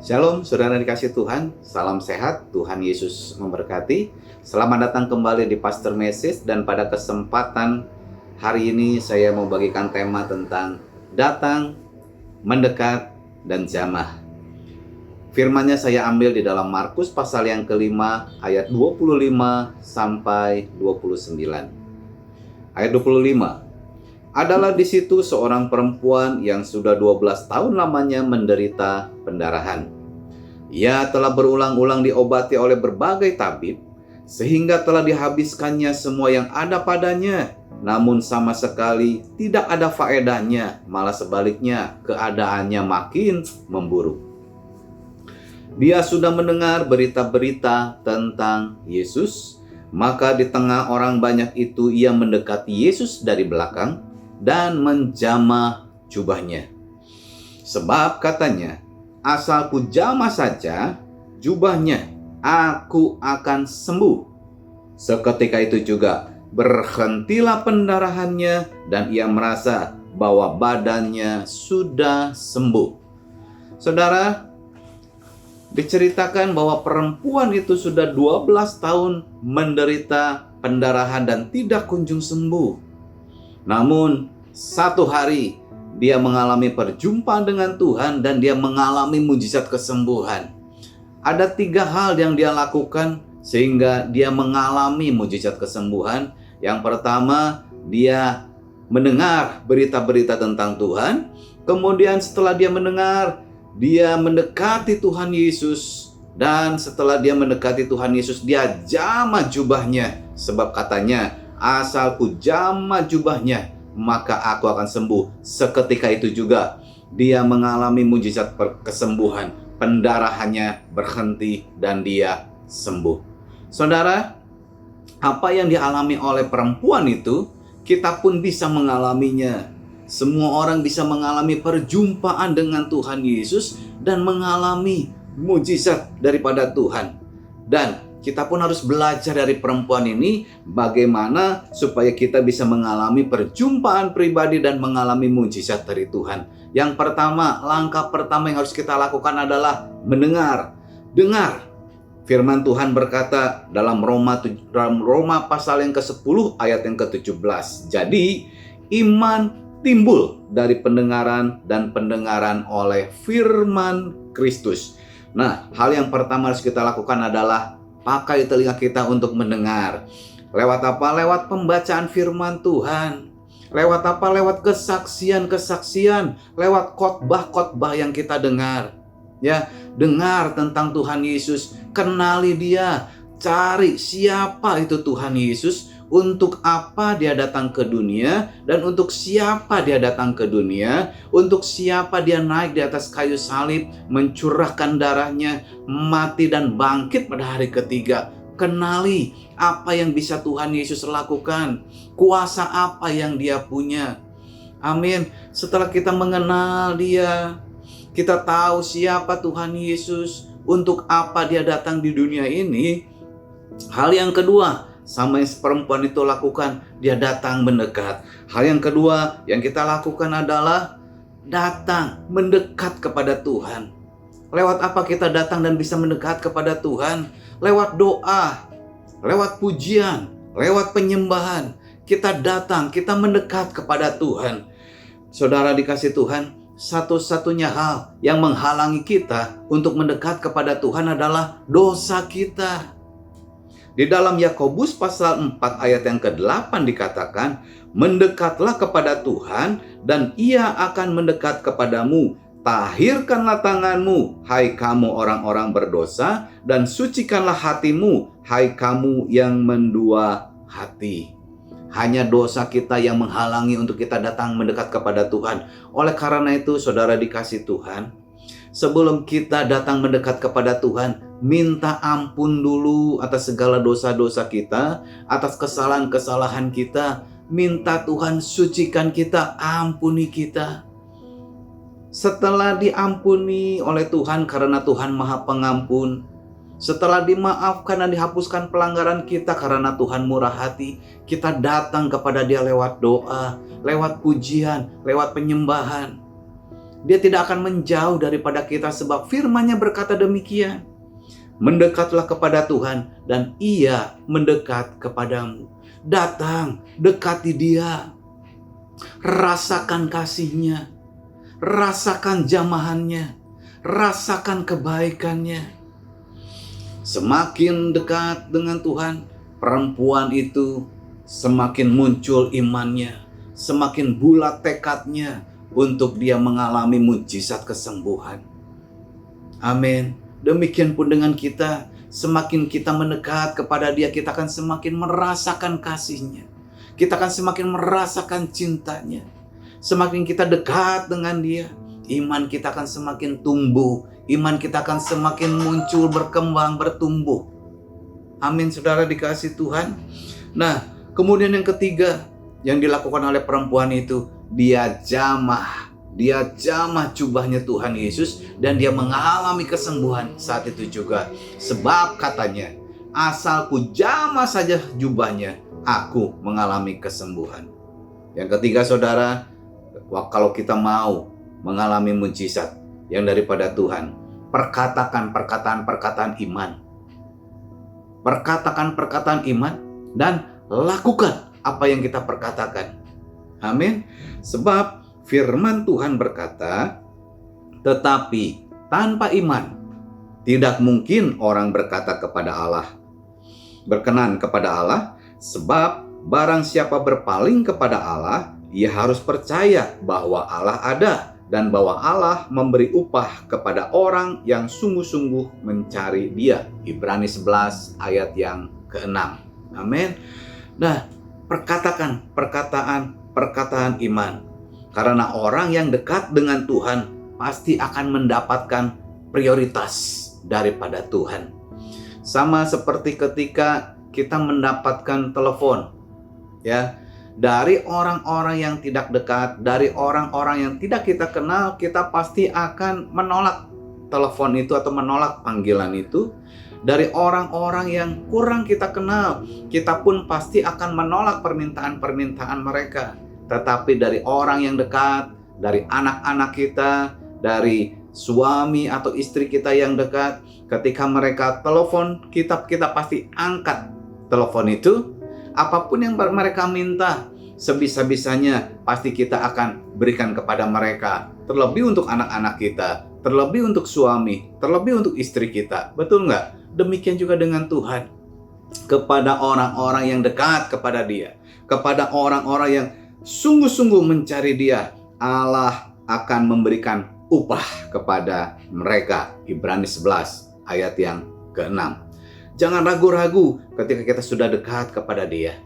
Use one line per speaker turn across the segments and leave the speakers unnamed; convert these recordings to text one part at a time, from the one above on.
Shalom, saudara dikasih Tuhan. Salam sehat, Tuhan Yesus memberkati. Selamat datang kembali di Pastor Message. Dan pada kesempatan hari ini saya mau bagikan tema tentang datang, mendekat, dan jamah. Firman-Nya saya ambil di dalam Markus pasal yang kelima ayat 25 sampai 29. Ayat 25. Adalah di situ seorang perempuan yang sudah 12 tahun lamanya menderita pendarahan. Ia telah berulang-ulang diobati oleh berbagai tabib, sehingga telah dihabiskannya semua yang ada padanya. Namun sama sekali tidak ada faedahnya, malah sebaliknya keadaannya makin memburuk. Dia sudah mendengar berita-berita tentang Yesus, maka di tengah orang banyak itu ia mendekati Yesus dari belakang dan menjamah jubahnya. Sebab katanya, asal ku jamah saja jubahnya, aku akan sembuh. Seketika itu juga berhentilah pendarahannya dan ia merasa bahwa badannya sudah sembuh. Saudara, diceritakan bahwa perempuan itu sudah 12 tahun menderita pendarahan dan tidak kunjung sembuh. Namun satu hari dia mengalami perjumpaan dengan Tuhan dan dia mengalami mujizat kesembuhan. Ada 3 hal yang dia lakukan sehingga dia mengalami mujizat kesembuhan. Yang pertama, dia mendengar berita-berita tentang Tuhan. Kemudian setelah dia mendengar, dia mendekati Tuhan Yesus. Dan setelah dia mendekati Tuhan Yesus, dia jamah jubahnya. Sebab katanya, asal ku jamah jubahnya, maka aku akan sembuh. Seketika itu juga dia mengalami mujizat kesembuhan. Pendarahannya berhenti dan dia sembuh. Saudara, apa yang dialami oleh perempuan itu, kita pun bisa mengalaminya. Semua orang bisa mengalami perjumpaan dengan Tuhan Yesus dan mengalami mujizat daripada Tuhan. Dan kita pun harus belajar dari perempuan ini bagaimana supaya kita bisa mengalami perjumpaan pribadi dan mengalami mujizat dari Tuhan. Yang pertama, langkah pertama yang harus kita lakukan adalah mendengar. Dengar. Firman Tuhan berkata dalam Roma pasal yang ke-10 ayat yang ke-17. Jadi, iman timbul dari pendengaran dan pendengaran oleh firman Kristus. Nah, hal yang pertama harus kita lakukan adalah pakai telinga kita untuk mendengar. Lewat apa? Lewat pembacaan firman Tuhan. Lewat apa? Lewat kesaksian-kesaksian. Lewat khotbah-khotbah yang kita dengar. Ya, dengar tentang Tuhan Yesus. Kenali dia. Cari siapa itu Tuhan Yesus. Untuk apa dia datang ke dunia. Dan untuk siapa dia datang ke dunia. Untuk siapa dia naik di atas kayu salib. Mencurahkan darahnya. Mati dan bangkit pada hari ketiga. Kenali apa yang bisa Tuhan Yesus lakukan. Kuasa apa yang dia punya. Amin. Setelah kita mengenal dia. Kita tahu siapa Tuhan Yesus. Untuk apa dia datang di dunia ini. Hal yang kedua, sama yang perempuan itu lakukan, dia datang mendekat. Hal yang kedua yang kita lakukan adalah datang mendekat kepada Tuhan. Lewat apa kita datang dan bisa mendekat kepada Tuhan? Lewat doa, lewat pujian, lewat penyembahan. Kita datang, kita mendekat kepada Tuhan. Saudara dikasih Tuhan, satu-satunya hal yang menghalangi kita untuk mendekat kepada Tuhan adalah dosa kita. Di dalam Yakobus pasal 4 ayat yang ke-8 dikatakan, mendekatlah kepada Tuhan dan ia akan mendekat kepadamu. Tahirkanlah tanganmu, hai kamu orang-orang berdosa, dan sucikanlah hatimu, hai kamu yang mendua hati. Hanya dosa kita yang menghalangi untuk kita datang mendekat kepada Tuhan. Oleh karena itu, saudara dikasih Tuhan, sebelum kita datang mendekat kepada Tuhan, minta ampun dulu atas segala dosa-dosa kita, atas kesalahan-kesalahan kita. Minta Tuhan sucikan kita, ampuni kita. Setelah diampuni oleh Tuhan karena Tuhan Maha Pengampun, setelah dimaafkan dan dihapuskan pelanggaran kita karena Tuhan murah hati, kita datang kepada Dia lewat doa, lewat pujian, lewat penyembahan. Dia tidak akan menjauh daripada kita sebab firman-Nya berkata demikian. Mendekatlah kepada Tuhan dan Ia mendekat kepadamu. Datang, dekati Dia. Rasakan kasih-Nya. Rasakan jamahan-Nya. Rasakan kebaikan-Nya. Semakin dekat dengan Tuhan, perempuan itu semakin muncul imannya, semakin bulat tekadnya untuk dia mengalami mujizat kesembuhan. Amin. Demikian pun dengan kita, semakin kita mendekat kepada Dia, kita akan semakin merasakan kasih-Nya. Kita akan semakin merasakan cintanya. Semakin kita dekat dengan Dia, iman kita akan semakin tumbuh. Iman kita akan semakin muncul, berkembang, bertumbuh. Amin, saudara dikasih Tuhan. Nah, kemudian yang ketiga yang dilakukan oleh perempuan itu, dia jamah jubahnya Tuhan Yesus dan dia mengalami kesembuhan saat itu juga. Sebab katanya, asal ku jamah saja jubahnya, aku mengalami kesembuhan. Yang ketiga saudara, kalau kita mau mengalami mujizat yang daripada Tuhan, perkatakan perkataan-perkataan iman. Perkatakan perkataan iman dan lakukan apa yang kita perkatakan. Amin. Sebab firman Tuhan berkata, tetapi tanpa iman tidak mungkin orang berkata kepada Allah, berkenan kepada Allah, sebab barang siapa berpaling kepada Allah, ia harus percaya bahwa Allah ada dan bahwa Allah memberi upah kepada orang yang sungguh-sungguh mencari Dia. Ibrani 11 ayat yang ke-6. Amin. Nah, perkatakan perkataan iman. Karena orang yang dekat dengan Tuhan pasti akan mendapatkan prioritas daripada Tuhan. Sama seperti ketika kita mendapatkan telepon, ya, dari orang-orang yang tidak dekat, dari orang-orang yang tidak kita kenal, kita pasti akan menolak telepon itu atau menolak panggilan itu. Dari orang-orang yang kurang kita kenal, kita pun pasti akan menolak permintaan-permintaan mereka. Tetapi dari orang yang dekat, dari anak-anak kita, dari suami atau istri kita yang dekat, ketika mereka telepon, kita pasti angkat telepon itu. Apapun yang mereka minta, sebisa-bisanya pasti kita akan berikan kepada mereka. Terlebih untuk anak-anak kita, terlebih untuk suami, terlebih untuk istri kita. Betul nggak? Demikian juga dengan Tuhan. Kepada orang-orang yang dekat kepada Dia, kepada orang-orang yang sungguh-sungguh mencari Dia, Allah akan memberikan upah kepada mereka. Ibrani 11 ayat yang ke-6. Jangan ragu-ragu ketika kita sudah dekat kepada Dia.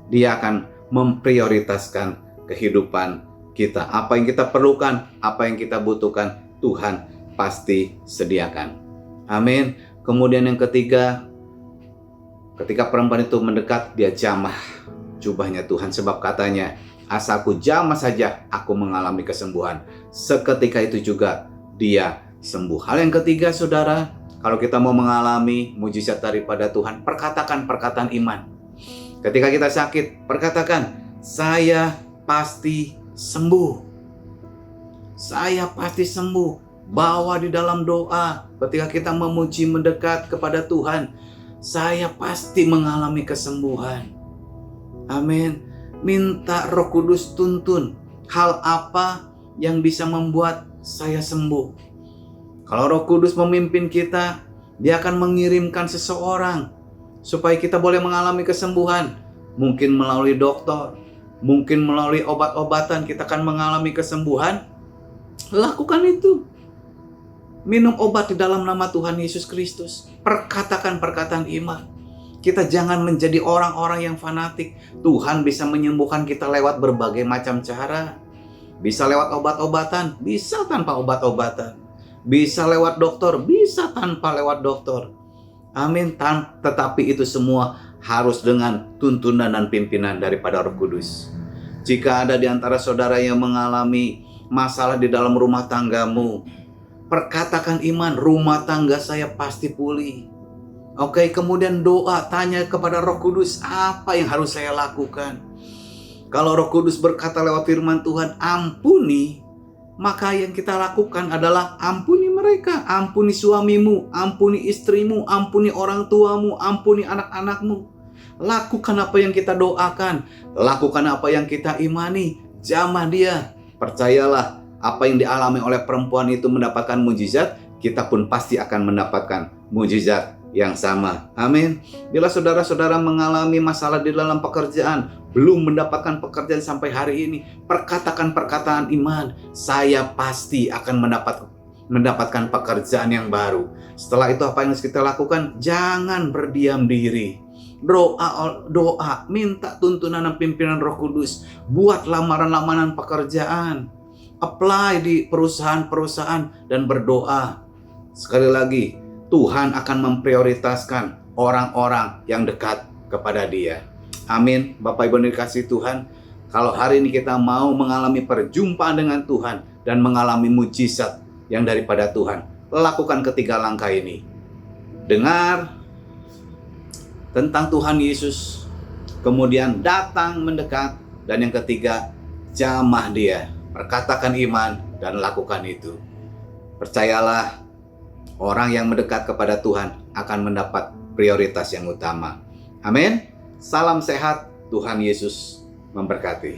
Dia akan memprioritaskan kehidupan kita. Apa yang kita perlukan, apa yang kita butuhkan, Tuhan pasti sediakan. Amin. Kemudian yang ketiga, ketika perempuan itu mendekat, dia jamah jubahnya Tuhan. Sebab katanya, asal ku jamah saja, aku mengalami kesembuhan. Seketika itu juga dia sembuh. Hal yang ketiga saudara, kalau kita mau mengalami mujizat daripada Tuhan, perkatakan perkataan iman. Ketika kita sakit, perkatakan, saya pasti sembuh. Saya pasti sembuh. Bawa di dalam doa. Ketika kita memuji mendekat kepada Tuhan, saya pasti mengalami kesembuhan. Amin. Minta Roh Kudus tuntun hal apa yang bisa membuat saya sembuh. Kalau Roh Kudus memimpin kita, Dia akan mengirimkan seseorang supaya kita boleh mengalami kesembuhan. Mungkin melalui dokter, mungkin melalui obat-obatan kita akan mengalami kesembuhan. Lakukan itu. Minum obat di dalam nama Tuhan Yesus Kristus. Perkatakan perkataan iman. Kita jangan menjadi orang-orang yang fanatik. Tuhan bisa menyembuhkan kita lewat berbagai macam cara. Bisa lewat obat-obatan, bisa tanpa obat-obatan. Bisa lewat dokter, bisa tanpa lewat dokter. Amin. Tetapi itu semua harus dengan tuntunan dan pimpinan daripada Roh Kudus. Jika ada di antara saudara yang mengalami masalah di dalam rumah tanggamu, perkatakan iman, rumah tangga saya pasti pulih. Oke, kemudian doa, tanya kepada Roh Kudus, apa yang harus saya lakukan? Kalau Roh Kudus berkata lewat firman Tuhan, ampuni, maka yang kita lakukan adalah ampuni mereka, ampuni suamimu, ampuni istrimu, ampuni orang tuamu, ampuni anak-anakmu. Lakukan apa yang kita doakan, lakukan apa yang kita imani, jamah dia. Percayalah, apa yang dialami oleh perempuan itu mendapatkan mujizat, kita pun pasti akan mendapatkan mujizat yang sama. Amin. Bila saudara-saudara mengalami masalah di dalam pekerjaan, belum mendapatkan pekerjaan sampai hari ini, perkatakan perkataan iman, saya pasti akan mendapatkan pekerjaan yang baru. Setelah itu apa yang harus kita lakukan? Jangan berdiam diri. Doa, minta tuntunan dan pimpinan Roh Kudus. Buat lamaran-lamaran pekerjaan. Apply di perusahaan-perusahaan dan berdoa. Sekali lagi, Tuhan akan memprioritaskan orang-orang yang dekat kepada Dia. Amin. Bapak Ibu dikasihi Tuhan, kalau hari ini kita mau mengalami perjumpaan dengan Tuhan dan mengalami mujizat yang daripada Tuhan, lakukan ketiga langkah ini. Dengar tentang Tuhan Yesus, kemudian datang mendekat, dan yang ketiga, jamah Dia. Perkatakan iman dan lakukan itu. Percayalah, orang yang mendekat kepada Tuhan akan mendapat prioritas yang utama. Amin. Salam sehat, Tuhan Yesus memberkati.